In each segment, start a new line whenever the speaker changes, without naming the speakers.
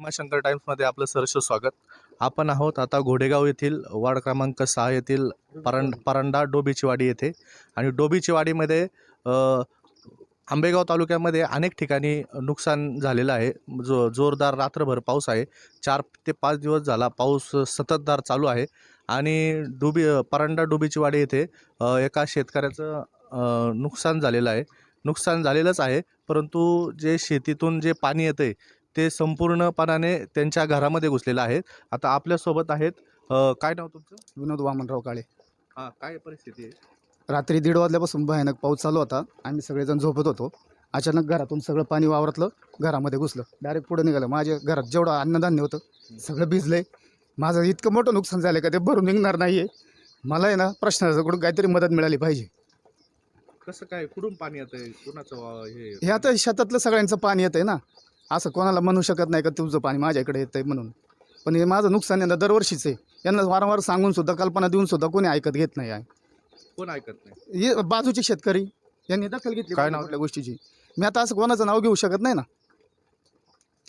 भीमाशंकर टाइम्समध्ये आपलं सहर्ष स्वागत. आपण आहोत आता घोडेगाव येथील वार्ड क्रमांक 6 येथील परंडा डोबीचीवाडी येथे. आणि डोबीचीवाडीमध्ये आंबेगाव तालुक्यामध्ये अनेक ठिकाणी नुकसान झालेलं आहे. जोरदार रात्रभर पाऊस आहे. 4 ते 5 दिवस झाला पाऊस सततधार चालू आहे. आणि परंडा डोबीचीवाडी येथे एका शेतकऱ्याचं नुकसान झालेलं आहे. नुकसान झालेलंच आहे, परंतु जे शेतीतून जे पाणी येतंय ते संपूर्णपणाने त्यांच्या घरामध्ये घुसलेलं आहे. आता आपल्यासोबत आहेत काय नाव तुमचं?
विनोद वामनराव काळे.
हां, काय परिस्थिती आहे?
रात्री 1:30 वाजल्यापासून भयानक पाऊस चालू होता. आम्ही सगळेजण झोपत होतो. अचानक घरातून सगळं पाणी वावरातलं घरामध्ये घुसलं. डायरेक्ट पुढे निघालं. माझ्या घरात जेवढं अन्नधान्य होतं सगळं भिजलंय. माझं इतकं मोठं नुकसान झालं का ते भरून निघणार नाही आहे. मला आहे ना प्रशासनाकडून काहीतरी मदत मिळाली पाहिजे.
कसं काय, कुठून पाणी येतंय, कुणाचं
हे आता शेतातलं सगळ्यांचं पाणी येतं आहे ना. असं कोणाला म्हणू शकत नाही का तुमचं पाणी माझ्याकडे येतं आहे म्हणून. पण हे माझं नुकसान आहे ना दरवर्षीच आहे. यांना वारंवार सांगूनसुद्धा कल्पना देऊनसुद्धा कोणी ऐकत घेत नाही आहे.
कोण ऐकत नाही?
हे बाजूचे शेतकरी यांनी दखल घेतली
काय नाव
कुठल्या गोष्टीची. मी आता असं कोणाचं नाव घेऊ शकत नाही ना.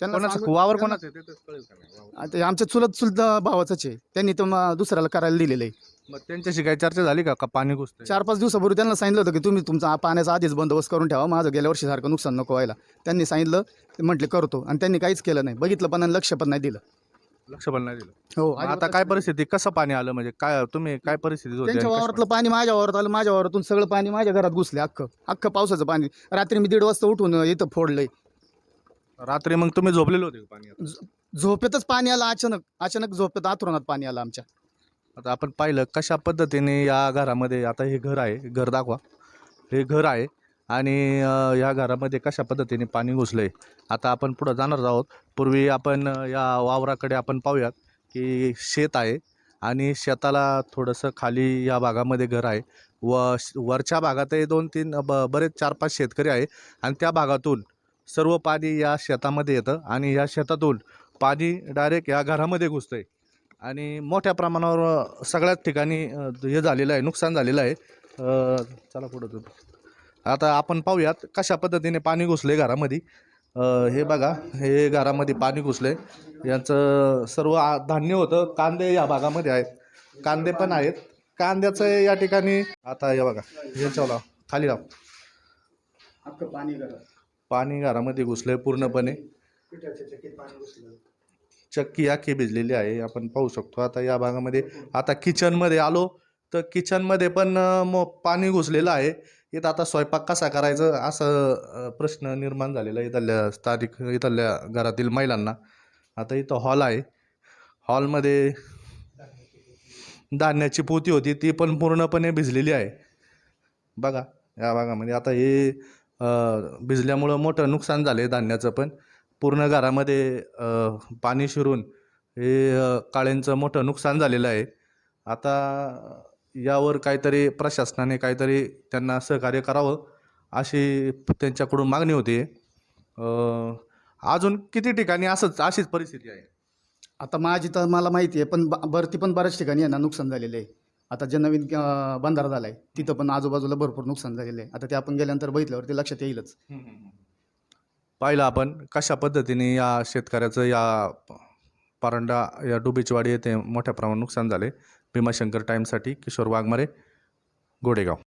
कोणाचं
सांगून-
वावर कोणाचं आहे ते तर कळेल का नाही? वावर.
आता आमच्या चुलत भावाचंच आहे. त्यांनी तर दुसऱ्याला करायला दिलेलं आहे.
मग त्यांच्याशी काही चर्चा झाली का पाणी घुसतंय?
4-5 दिवसापूर्वी त्यांना सांगितलं होतं की तुम्ही तुमचा पाण्याचा आधीच बंदोबस्त करून ठेवा. माझं गेल्या वर्षीसारखं नुकसान नको व्हायला. त्यांनी सांगितलं, ते म्हटले करतो, आणि त्यांनी काहीच केलं नाही. बघितलं पण आणि लक्ष पण नाही दिलं.
लक्ष पण नाही दिलं.
हो,
मग आता काय परिस्थिती, कसं पाणी आलं, म्हणजे काय तुम्ही काय परिस्थिती होती
त्यांच्या
आणि कसं
वावरातलं पाणी माझ्या वावरात आलं. माझ्या वावरातून सगळं पाणी माझ्या घरात घुसले. अख्खं पावसाचं पाणी. रात्री मी 1:30 वाजता उठून इथं फोडलंय.
रात्री मग तुम्ही झोपलेले होते का पाणी?
झोपेतच पाणी आलं. अचानक झोपेत आथरुणात पाणी आलं आमच्या.
आता आपण पाहिलं कशा पद्धतीने या घरामध्ये, आता हे घर आहे, घर दाखवा, हे घर आहे. आणि या घरामध्ये कशा पद्धतीने पाणी घुसलं आहे. आता आपण पुढं जाणार आहोत. पूर्वी आपण या वावराकडे आपण पाहूयात की शेत आहे, आणि शेताला थोडंसं खाली या भागामध्ये घर आहे. वरच्या भागातही 2-3 बरेच 4-5 शेतकरी आहे, आणि त्या भागातून सर्व पाणी या शेतामध्ये येतं, आणि या शेतातून पाणी डायरेक्ट या घरामध्ये घुसतं आहे. आणि मोठ्या प्रमाणावर सगळ्याच ठिकाणी हे झालेलं आहे, नुकसान झालेलं आहे. चला पुढं जाऊ. आता आपण पाहूयात कशा पद्धतीने पाणी घुसले घरामध्ये. हे बघा, हे घरामध्ये पाणी घुसले. यांचं सर्व धान्य होतं. कांदे या भागामध्ये आहेत, कांदे पण आहेत. कांद्याचं या ठिकाणी आता हे बघा, हे चला खाली लाव. पाणी घरामध्ये घुसलंय पूर्णपणे. चक्की आखी भिजलेली आहे, आपण पाहू शकतो. आता या भागामध्ये, आता किचनमध्ये आलो तर किचनमध्ये पण पाणी घुसलेलं आहे. इथं आता स्वयंपाक कसा करायचं असं प्रश्न निर्माण झालेला आहे इथल्या घरातील महिलांना. आता इथं हॉल आहे, हॉलमध्ये धान्याची पोती होती, ती पण पूर्णपणे भिजलेली आहे. बघा या भागामध्ये आता हे भिजल्यामुळं मोठं नुकसान झालं आहे धान्याचं पण. पूर्ण घरामध्ये पाणी शिरून हे काळ्यांचं मोठं नुकसान झालेलं आहे. आता यावर काहीतरी प्रशासनाने काहीतरी त्यांना सहकार्य करावं अशी त्यांच्याकडून मागणी होती. अजून किती ठिकाणी अशीच परिस्थिती आहे?
आता माझी तर मला माहिती आहे, पण भरती पण बऱ्याच ठिकाणी आहे ना नुकसान झालेलं आहे. आता जे नवीन बंधारा झाला आहे तिथं पण आजूबाजूला भरपूर नुकसान झालेलं आहे. आता ते आपण गेल्यानंतर बघितल्यावर ते लक्षात येईलच.
पाहिलं आपण कशा पद्धतीने या शेतकऱ्याचं या परंडा या डोबीचीवाडी येथे मोठ्या प्रमाणात नुकसान झाले. भीमाशंकर टाइम्ससाठी किशोर वाघमारे, घोडेगाव.